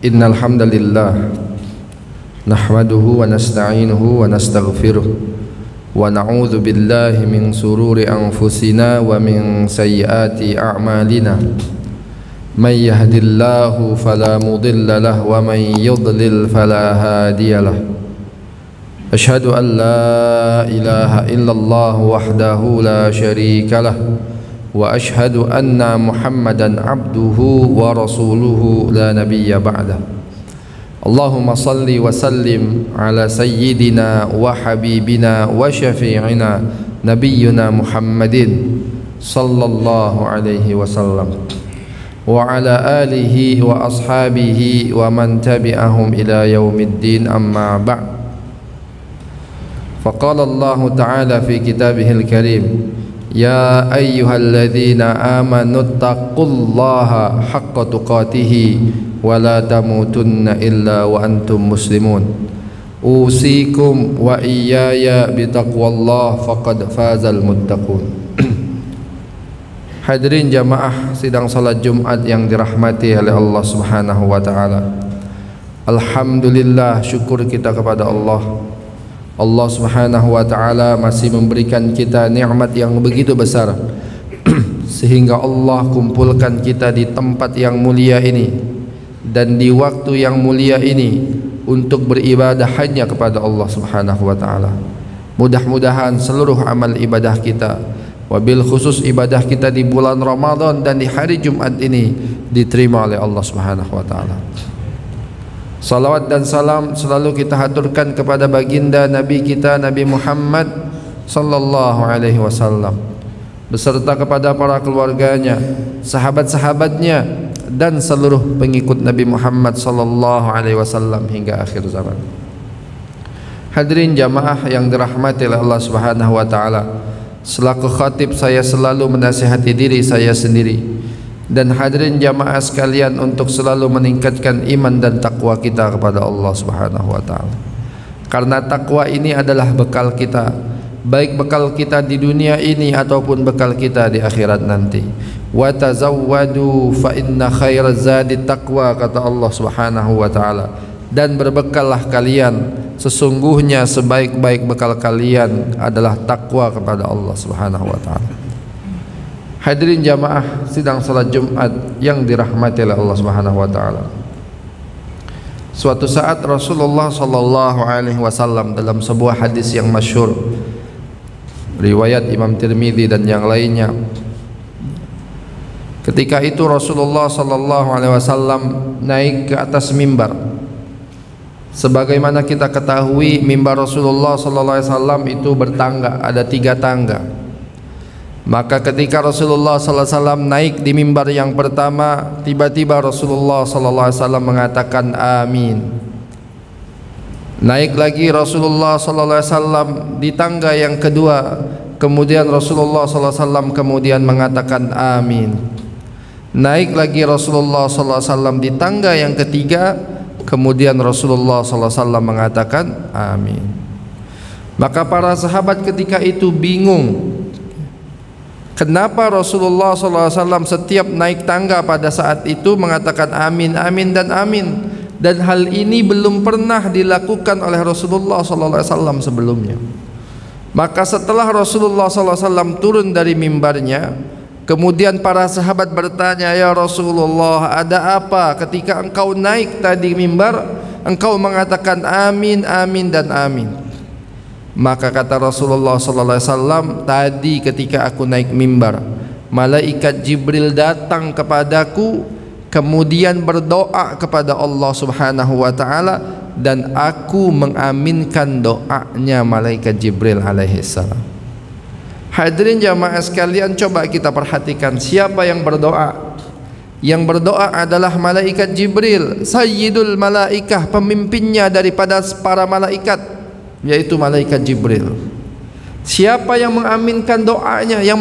Innal hamdalillah nahmaduhu wa nasta'inuhu wa nastaghfiruh wa na'udzu billahi min sururi anfusina wa min sayyiati a'malina may yahdihillahu fala mudilla lahu wa may yudlil fala hadiya lahu asyhadu an la ilaha illallah wahdahu la syarika lahu wa ashhadu anna Muhammadan abduhu wa rasuluhu la nabiyya ba'dah. Allahumma salli wa sallim ala sayyidina wa habibina wa syafi'ina nabiyyuna Muhammadin sallallahu alaihi wasallam wa ala alihi wa ashabihi wa man tabi'ahum ila yaumiddin, amma ba'd. Faqala Allah ta'ala fi kitabihil karim, ya ayyuhalladzina amanu taqullaha haqqa tuqatih wa la tamutunna illa wa antum muslimun. Usikum wa iyaya bitaqwallah faqad fazal muttaqun. Hadirin jamaah sidang salat Jumat yang dirahmati oleh Allah Subhanahu wa taala. Alhamdulillah, syukur kita kepada Allah. Allah Subhanahu wa taala masih memberikan kita nikmat yang begitu besar sehingga Allah kumpulkan kita di tempat yang mulia ini dan di waktu yang mulia ini untuk beribadah hanya kepada Allah Subhanahu wa taala. Mudah-mudahan seluruh amal ibadah kita, wabil khusus ibadah kita di bulan Ramadan dan di hari Jumat ini diterima oleh Allah Subhanahu wa taala. Salawat dan salam selalu kita haturkan kepada baginda Nabi kita Nabi Muhammad sallallahu alaihi wasallam beserta kepada para keluarganya, sahabat-sahabatnya dan seluruh pengikut Nabi Muhammad sallallahu alaihi wasallam hingga akhir zaman. Hadirin jamaah yang dirahmati oleh Allah Subhanahu wa taala, selaku khatib saya selalu menasihati diri saya sendiri dan hadirin jamaah sekalian untuk selalu meningkatkan iman dan takwa kita kepada Allah Subhanahu wa taala. Karena takwa ini adalah bekal kita, baik bekal kita di dunia ini ataupun bekal kita di akhirat nanti. Wa tazawwadu fa inna khairaz zadi taqwa, kata Allah Subhanahu wa taala. Dan berbekallah kalian, sesungguhnya sebaik-baik bekal kalian adalah takwa kepada Allah Subhanahu wa taala. Hadirin jamaah sidang salat Jumat yang dirahmati oleh Allah Subhanahu wa taala. Suatu saat Rasulullah sallallahu alaihi wasallam dalam sebuah hadis yang masyhur riwayat Imam Tirmidzi dan yang lainnya, ketika itu Rasulullah sallallahu alaihi wasallam naik ke atas mimbar. Sebagaimana kita ketahui, mimbar Rasulullah sallallahu alaihi wasallam itu bertangga, ada 3 tangga. Maka ketika Rasulullah sallallahu alaihi wasallam naik di mimbar yang pertama, tiba-tiba Rasulullah sallallahu alaihi wasallam mengatakan amin. Naik lagi Rasulullah sallallahu alaihi wasallam di tangga yang kedua, kemudian Rasulullah sallallahu alaihi wasallam kemudian mengatakan amin. Naik lagi Rasulullah sallallahu alaihi wasallam di tangga yang ketiga, kemudian Rasulullah sallallahu alaihi wasallam mengatakan amin. Maka para sahabat ketika itu bingung, kenapa Rasulullah SAW setiap naik tangga pada saat itu mengatakan amin, amin dan amin, dan hal ini belum pernah dilakukan oleh Rasulullah SAW sebelumnya. Maka setelah Rasulullah SAW turun dari mimbarnya, kemudian para sahabat bertanya, ya Rasulullah, ada apa ketika engkau naik tadi mimbar, engkau mengatakan amin, amin dan amin? Maka kata Rasulullah sallallahu alaihi wasallam, tadi ketika aku naik mimbar, malaikat Jibril datang kepadaku kemudian berdoa kepada Allah Subhanahu wa taala dan aku mengaminkan doanya malaikat Jibril alaihi salam. Hadirin jamaah sekalian, coba kita perhatikan siapa yang berdoa. Yang berdoa adalah malaikat Jibril, sayyidul malaikah, pemimpinnya daripada para malaikat, yaitu malaikat Jibril. Siapa yang mengaminkan doanya? Yang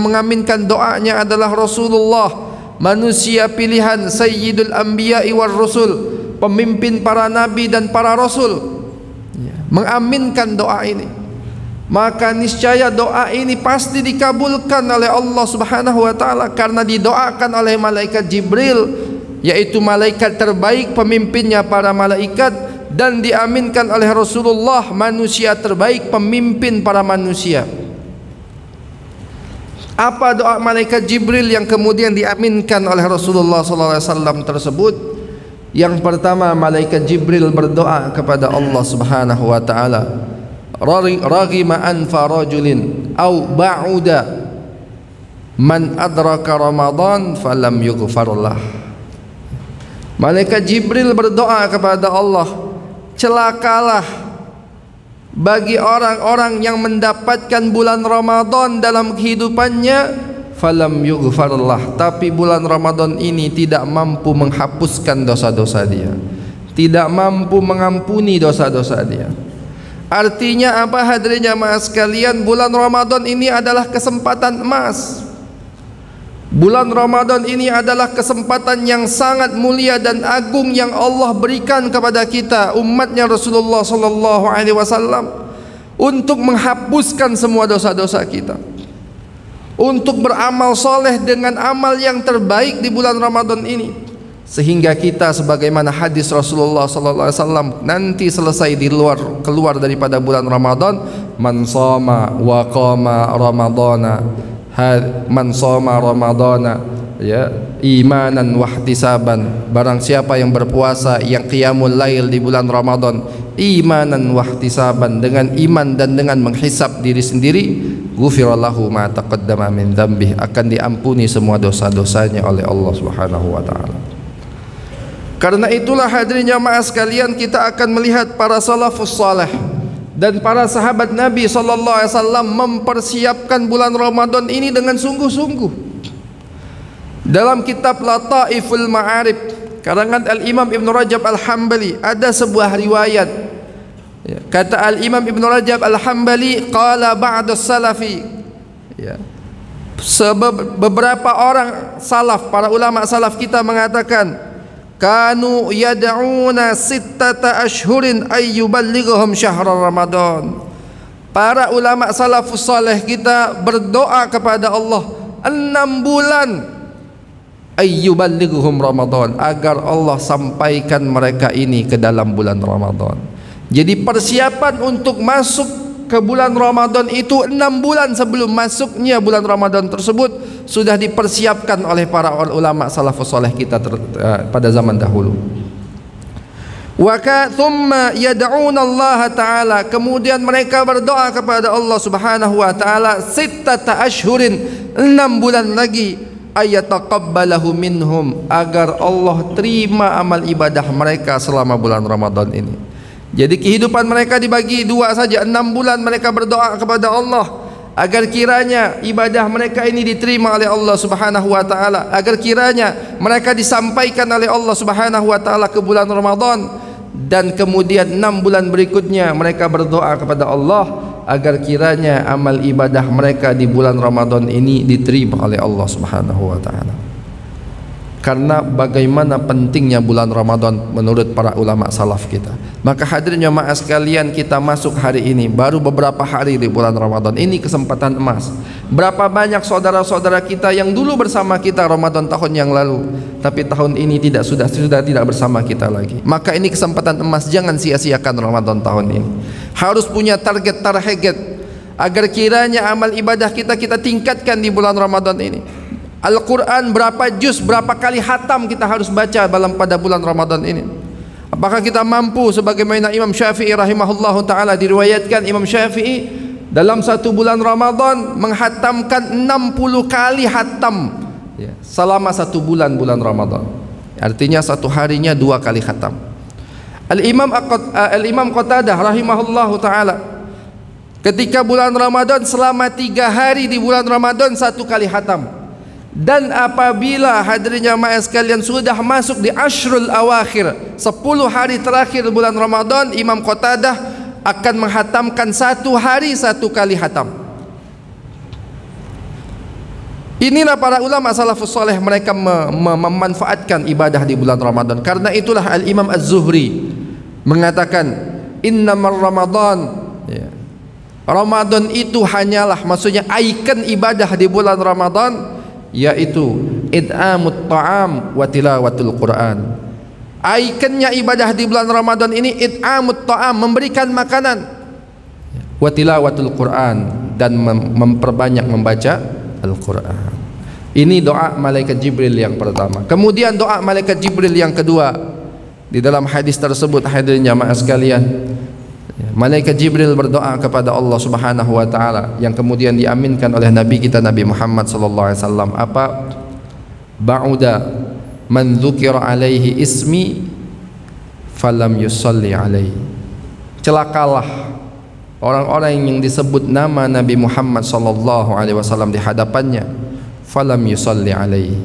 mengaminkan doanya adalah Rasulullah, manusia pilihan, sayyidul anbiya'i war rasul, pemimpin para nabi dan para rasul. Mengaminkan doa ini. maka niscaya doa ini pasti dikabulkan oleh Allah Subhanahu wa taala, karena didoakan oleh malaikat Jibril, yaitu malaikat terbaik pemimpinnya para malaikat, dan diaminkan oleh Rasulullah, manusia terbaik pemimpin para manusia. Apa doa malaikat Jibril yang kemudian diaminkan oleh Rasulullah SAW tersebut? Yang pertama, malaikat Jibril berdoa kepada Allah Subhanahu wa taala, raghima anfa rajulin au ba'uda man adraka Ramadan falam yughfarlah. Malaikat Jibril berdoa kepada Allah, celakalah bagi orang-orang yang mendapatkan bulan Ramadan dalam kehidupannya, falam yughfarlah, tapi bulan Ramadan ini tidak mampu menghapuskan dosa-dosa dia, tidak mampu mengampuni dosa-dosa dia. Artinya apa, hadirin jamaah sekalian? Bulan Ramadan ini adalah kesempatan emas. Bulan Ramadan ini adalah kesempatan yang sangat mulia dan agung yang Allah berikan kepada kita, umatnya Rasulullah sallallahu alaihi wasallam, untuk menghapuskan semua dosa-dosa kita, untuk beramal soleh dengan amal yang terbaik di bulan Ramadan ini, sehingga kita sebagaimana hadis Rasulullah sallallahu alaihi wasallam, nanti selesai keluar daripada bulan Ramadan, man shoma wa qama ramadhana, man shoma ramadhana ya imanan wahtisaban, barang siapa yang berpuasa yang qiyamul lail di bulan Ramadan imanan wahtisaban, dengan iman dan dengan menghisab diri sendiri, ghufirallahu ma taqaddama min dzambih, akan diampuni semua dosa-dosanya oleh Allah Subhanahu wa taala. Karena itulah hadirin jamaah sekalian, kita akan melihat para salafus saleh dan para sahabat Nabi sallallahu alaihi wasallam mempersiapkan bulan Ramadan ini dengan sungguh-sungguh. Dalam kitab Lataiful Ma'arif karangan Al-Imam Ibn Rajab Al-Hambali ada sebuah riwayat. Kata Al-Imam Ibn Rajab Al-Hambali, qala ba'du salafi, beberapa orang salaf, para ulama salaf kita mengatakan, kanu yad'una sittata ashhurin ayyuballighum syahr Ramadan. Para ulama salafus saleh kita berdoa kepada Allah 6 bulan ayyuballighum Ramadan, agar Allah sampaikan mereka ini ke dalam bulan Ramadan. Jadi persiapan untuk masuk ke bulan Ramadan itu 6 bulan sebelum masuknya bulan Ramadan tersebut sudah dipersiapkan oleh para ulama salafus saleh kita pada zaman dahulu. Wa thumma yad'una Allah taala, kemudian mereka berdoa kepada Allah Subhanahu wa taala sittata ashhurin, 6 bulan lagi, ayataqabbalahu minhum, agar Allah terima amal ibadah mereka selama bulan Ramadan ini. Jadi kehidupan mereka dibagi dua saja, 6 bulan mereka berdoa kepada Allah agar kiranya ibadah mereka ini diterima oleh Allah Subhanahu wa taala, agar kiranya mereka disampaikan oleh Allah Subhanahu wa taala ke bulan Ramadan, dan kemudian 6 bulan berikutnya mereka berdoa kepada Allah agar kiranya amal ibadah mereka di bulan Ramadan ini diterima oleh Allah Subhanahu wa taala. Karena bagaimana pentingnya bulan Ramadan menurut para ulama salaf kita. Maka hadirin jemaah sekalian, kita masuk hari ini baru beberapa hari di bulan Ramadan ini, kesempatan emas. Berapa banyak saudara-saudara kita yang dulu bersama kita Ramadan tahun yang lalu, tapi tahun ini sudah tidak bersama kita lagi. Maka ini kesempatan emas, jangan sia-siakan Ramadan tahun ini. Harus punya target agar kiranya amal ibadah kita tingkatkan di bulan Ramadan ini. Al-Quran berapa juz, berapa kali hatam kita harus baca pada bulan Ramadan ini? Apakah kita mampu sebagaimana Imam Syafi'i rahimahullahu ta'ala, diriwayatkan Imam Syafi'i dalam satu bulan Ramadan menghatamkan 60 kali hatam selama satu bulan Ramadan. Artinya satu harinya 2 kali hatam. Al-Imam Qatadah rahimahullahu ta'ala ketika bulan Ramadan selama 3 hari di bulan Ramadan 1 kali hatam. Dan apabila hadirin jamaah sekalian sudah masuk di ashrul awakhir, 10 hari terakhir bulan Ramadan, Imam Qatadah akan menghatamkan 1 hari 1 kali hatam. Inilah para ulama salafus saleh, mereka memanfaatkan ibadah di bulan Ramadan. Karena itulah Al-Imam Az-Zuhri mengatakan, innamar Ramadan Ramadan itu hanyalah, maksudnya ikon ibadah di bulan Ramadan, yaitu id'amut ta'am wa tilawatul Quran. Ikonnya ibadah di bulan Ramadan ini id'amut ta'am, memberikan makanan, wa tilawatul Quran, dan memperbanyak membaca Al-Quran. Ini doa malaikat Jibril yang pertama. Kemudian doa malaikat Jibril yang kedua. Di dalam hadis tersebut, hadirin jamaah sekalian, malaikat Jibril berdoa kepada Allah Subhanahu wa taala yang kemudian diaminkan oleh Nabi kita Nabi Muhammad sallallahu alaihi wasallam. Apa? Ba'uda man dzukira alaihi ismi falam yusalli alaihi. Celakalah orang-orang yang disebut nama Nabi Muhammad sallallahu alaihi wasallam di hadapannya, falam yusalli alaihi,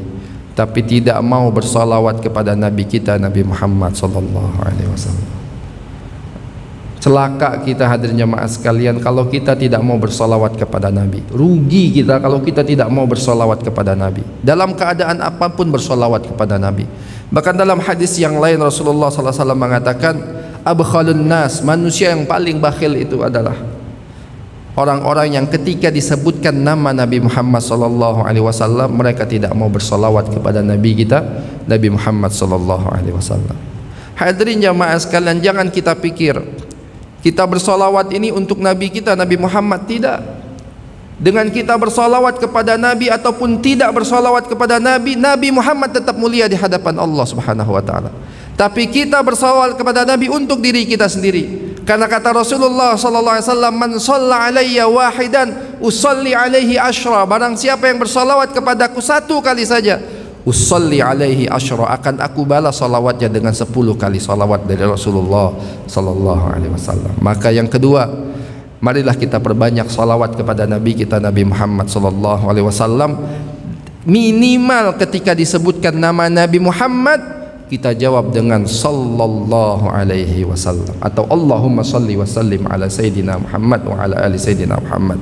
tapi tidak mau bersalawat kepada Nabi kita Nabi Muhammad sallallahu alaihi wasallam. Celaka kita hadirin jemaah sekalian kalau kita tidak mau bersalawat kepada Nabi. Rugi kita kalau kita tidak mau bersalawat kepada Nabi. Dalam keadaan apapun bersalawat kepada Nabi. Bahkan dalam hadis yang lain Rasulullah sallallahu alaihi wasallam mengatakan, abkhalun nas, manusia yang paling bakhil itu adalah orang-orang yang ketika disebutkan nama Nabi Muhammad sallallahu alaihi wasallam mereka tidak mau bersalawat kepada Nabi kita Nabi Muhammad sallallahu alaihi wasallam. Hadirin jamaah sekalian, jangan kita pikir kita bersalawat ini untuk Nabi kita Nabi Muhammad. Tidak. Dengan kita bersalawat kepada Nabi ataupun tidak bersalawat kepada Nabi, Nabi Muhammad tetap mulia di hadapan Allah Subhanahu wa taala. Tapi kita bersalawat kepada Nabi untuk diri kita sendiri. Karena kata Rasulullah sallallahu alaihi wasallam, "Man shalla alayya wahidan, usalli alaihi asyra." Barang siapa yang bersalawat kepadaku satu kali saja, usalli alaihi asyra, akan aku balas salawatnya dengan 10 kali salawat dari Rasulullah sallallahu alaihi wasallam. Maka yang kedua, marilah kita perbanyak salawat kepada Nabi kita Nabi Muhammad sallallahu alaihi wasallam. Minimal ketika disebutkan nama Nabi Muhammad, kita jawab dengan sallallahu alaihi wasallam atau Allahumma salli wa sallim ala sayyidina Muhammad wa ala ali sayyidina Muhammad.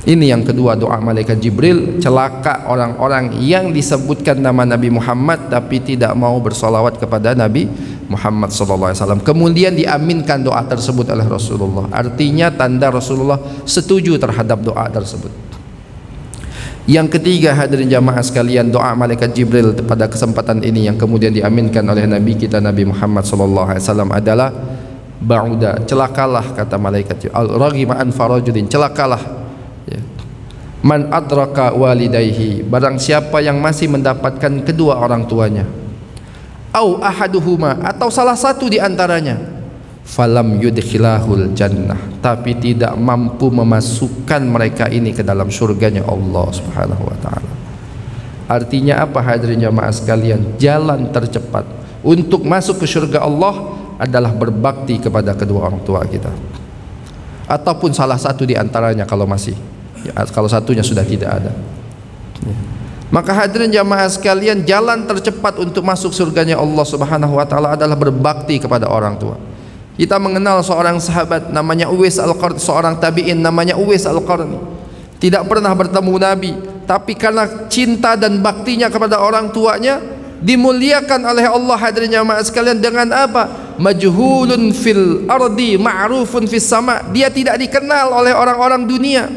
Ini yang kedua doa malaikat Jibril. Celaka orang-orang yang disebutkan nama Nabi Muhammad tapi tidak mau bersalawat kepada Nabi Muhammad sallallahu alaihi wasallam. Kemudian diaminkan doa tersebut oleh Rasulullah. Artinya tanda Rasulullah setuju terhadap doa tersebut. Yang ketiga hadirin jamaah sekalian, doa malaikat Jibril pada kesempatan ini yang kemudian diaminkan oleh Nabi kita Nabi Muhammad sallallahu alaihi wasallam adalah ba'uda, celakalah kata malaikat al-raghima an farajulin, celakalah man adraka walidayhi, barang siapa yang masih mendapatkan kedua orang tuanya, au ahaduhuma, atau salah satu di antaranya, falam yudkhilahul jannah, tapi tidak mampu memasukkan mereka ini ke dalam surganya Allah Subhanahu wa taala. Artinya apa hadirin jamaah sekalian? Jalan tercepat untuk masuk ke surga Allah adalah berbakti kepada kedua orang tua kita, ataupun salah satu di antaranya kalau masih, kalau satunya sudah tidak ada. Maka hadirin jamaah sekalian, jalan tercepat untuk masuk surganya Allah Subhanahu wa taala adalah berbakti kepada orang tua. Kita mengenal seorang sahabat namanya Uwais Al-Qarni, seorang tabi'in namanya Uwais Al-Qarni. Tidak pernah bertemu Nabi, tapi karena cinta dan baktinya kepada orang tuanya dimuliakan oleh Allah hadirin jamaah sekalian dengan apa? Majhulun fil ardi ma'rufun fis sama. Dia tidak dikenal oleh orang-orang dunia.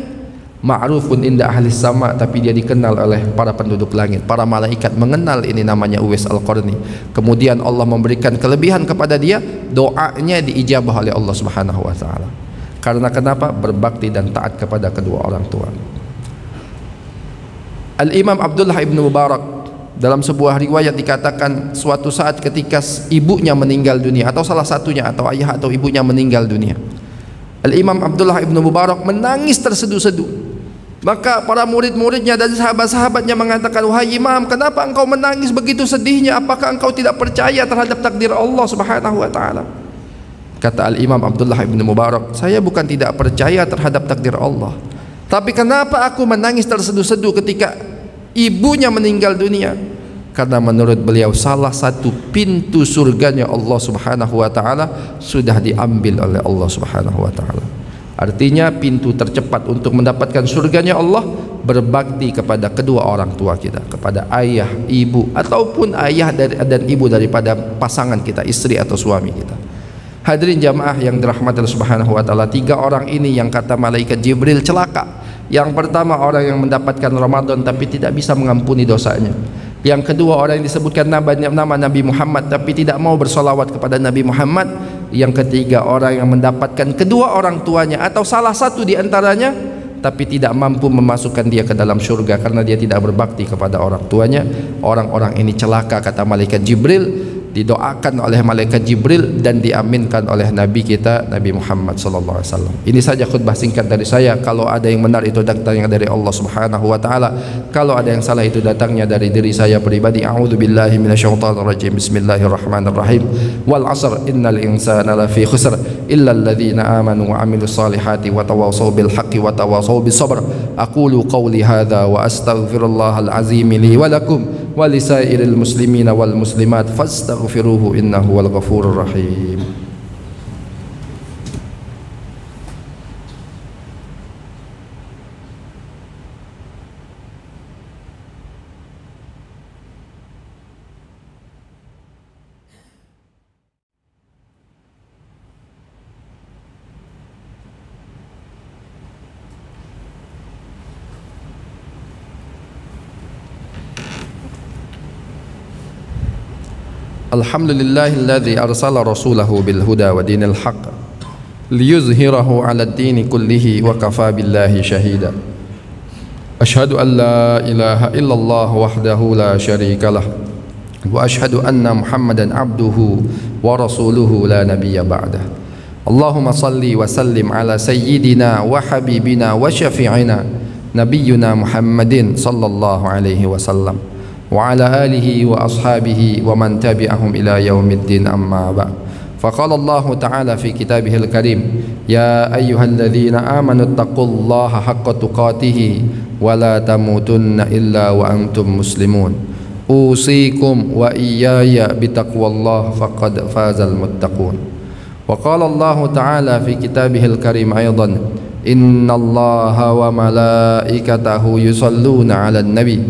Ma'rufun inda ahli sama, tapi dia dikenal oleh para penduduk langit. Para malaikat mengenal ini namanya Uwais Al-Qarni. Kemudian Allah memberikan kelebihan kepada dia, doanya diijabah oleh Allah Subhanahu wa taala. Karena kenapa? Berbakti dan taat kepada kedua orang tua. Al-Imam Abdullah ibn Mubarak dalam sebuah riwayat dikatakan suatu saat ketika ibunya meninggal dunia, atau salah satunya, atau ayah atau ibunya meninggal dunia, Al-Imam Abdullah ibn Mubarak menangis terseduh-seduh. Maka para murid-muridnya dan sahabat-sahabatnya mengatakan, wahai Imam, kenapa engkau menangis begitu sedihnya? Apakah engkau tidak percaya terhadap takdir Allah Subhanahu wa taala? Kata Al-Imam Abdullah ibn Mubarak, saya bukan tidak percaya terhadap takdir Allah, tapi kenapa aku menangis terseduh-seduh ketika ibunya meninggal dunia? Karena menurut beliau salah satu pintu surganya Allah Subhanahu wa taala sudah diambil oleh Allah Subhanahu wa taala. Artinya pintu tercepat untuk mendapatkan surganya Allah berbakti kepada kedua orang tua kita, kepada ayah, ibu, ataupun ayah dan ibu daripada pasangan kita, istri atau suami kita. Hadirin jamaah yang dirahmati Allah Subhanahu wa taala, 3 orang ini yang kata malaikat Jibril celaka. Yang pertama, orang yang mendapatkan Ramadan tapi tidak bisa mengampuni dosanya. Yang kedua, orang yang disebutkan nama Nabi Muhammad tapi tidak mau bersolawat kepada Nabi Muhammad. Yang ketiga, orang yang mendapatkan kedua orang tuanya atau salah satu di antaranya tapi tidak mampu memasukkan dia ke dalam surga karena dia tidak berbakti kepada orang tuanya. Orang-orang ini celaka kata malaikat Jibril, didoakan oleh malaikat Jibril dan diaminkan oleh Nabi kita Nabi Muhammad sallallahu alaihi wasallam. Ini saja khutbah singkat dari saya. Kalau ada yang benar itu datangnya dari Allah Subhanahu wa taala. Kalau ada yang salah itu datangnya dari diri saya pribadi. A'udzubillahi minasyaitonir rajim. Bismillahirrahmanirrahim. Wal 'asr innal insana lafi khusr illa alladhina amanu wa 'amilus solihati wa tawassaw bil haqqi wa tawassaw bis sabr. Aqulu qawli hadza wa astaghfirullahal azim li wa lakum wa lisairil muslimina wal muslimat fastaghfiruhu innahu wal ghafurur rahim. Alhamdulillahilladzi arsala rasulahu bil huda wa dinil haqq liyuzhirahu 'alad dini kullihi wa kafa billahi shahida. Asyhadu an la ilaha illallah wahdahu la syarika lah wa asyhadu anna Muhammadan abduhu wa rasuluhu la nabiyya ba'dah. Allahumma salli wa sallim ala sayyidina wa habibina wa syafi'ina nabiyyuna Muhammadin sallallahu alaihi wasallam wa ala alihi wa ashabihi wa man tabi'ahum ila yaumiddin amma ba'd. Faqala Allah ta'ala fi kitabihil karim, ya ayyuhalladzina amanu taqullaha haqqa tuqatih wa la tamutunna illa wa antum muslimun. Usikum wa iyaya bitaqwallah faqad fazal muttaqun. Wa qala Allah ta'ala fi kitabihil karim aidan, innallaha wa malaikatahu yusalluna 'alan nabi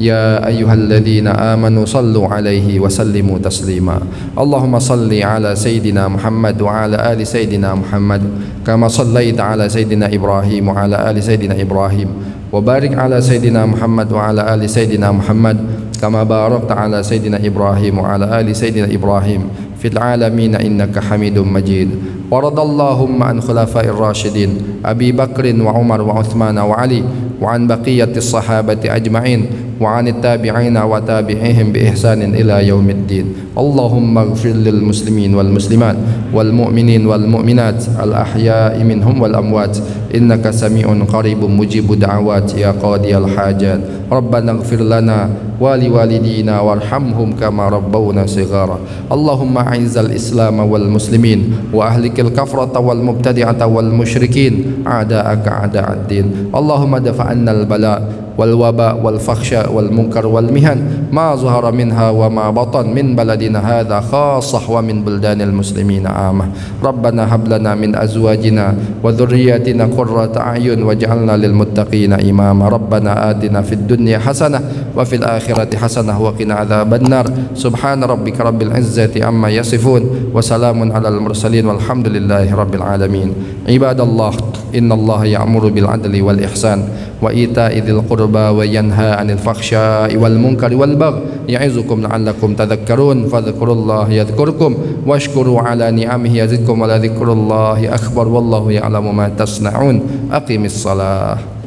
ya ayyuhalladzina amanu sallu alaihi wa sallimu taslima. Allahumma salli ala sayyidina Muhammad wa ala ali sayyidina Muhammad kama sallaita ala sayyidina Ibrahim wa ala ali sayyidina Ibrahim wa barik ala sayyidina Muhammad wa ala ali sayyidina Muhammad kama barakta ala sayyidina Ibrahim wa ala ali sayyidina Ibrahim fil alamin innaka Hamidum Majid. Wa radallahumma an khulafa'ir rasyidin Abi Bakrin wa Umar wa Uthman wa Ali wa an baqiyatis sahabati ajma'in wa anit tabi'ina wa tabi'ihim bi ihsanin ila yaumiddin. Allahumma ighfir lil muslimin wal muslimat wal mu'minin wal mu'minat al ahya'i minhum wal amwat innaka sami'un qaribun mujibud da'awat ya qadiyal hajat. Rabbana ighfir lana wa liwalidina warhamhum kama rabbawna shighara. Allahumma a'izzal islam wal muslimin wa ahlikil kafrata wal mubtadi'ata wal musyrikin a'da'aka a'da'ad din. Allahumma dafa'anna al bala wal waba wal fakhsha wal munkar wal mihan ma zahara minha wa ma batan min baladina hadha khassah wa min buldanil muslimina amah. Rabbana hab lana min azwajina wa dhurriyyatina qurrata a'yun waj'alna lil muttaqina imama. Rabbana atina fid dunya hasanah wa fil akhirati hasanah wa qina adzabannar. Subhana rabbika rabbil izzati amma yasifun wa salamun alal mursalin walhamdulillahi rabbil alamin. Ibadallah, innallaha ya'muru bil adli wal ihsan wa ita'i dzil qurba wa yanha 'anil fakhsya'i wal munkari wal baghi ya'izukum la'allakum tadhakkarun. Fadhkurullaha yadhkurkum washkuru 'ala ni'amihi yazidkum wa la dzikrullahi akbar wallahu ya'lamu ma tasna'un. Aqimis shalah.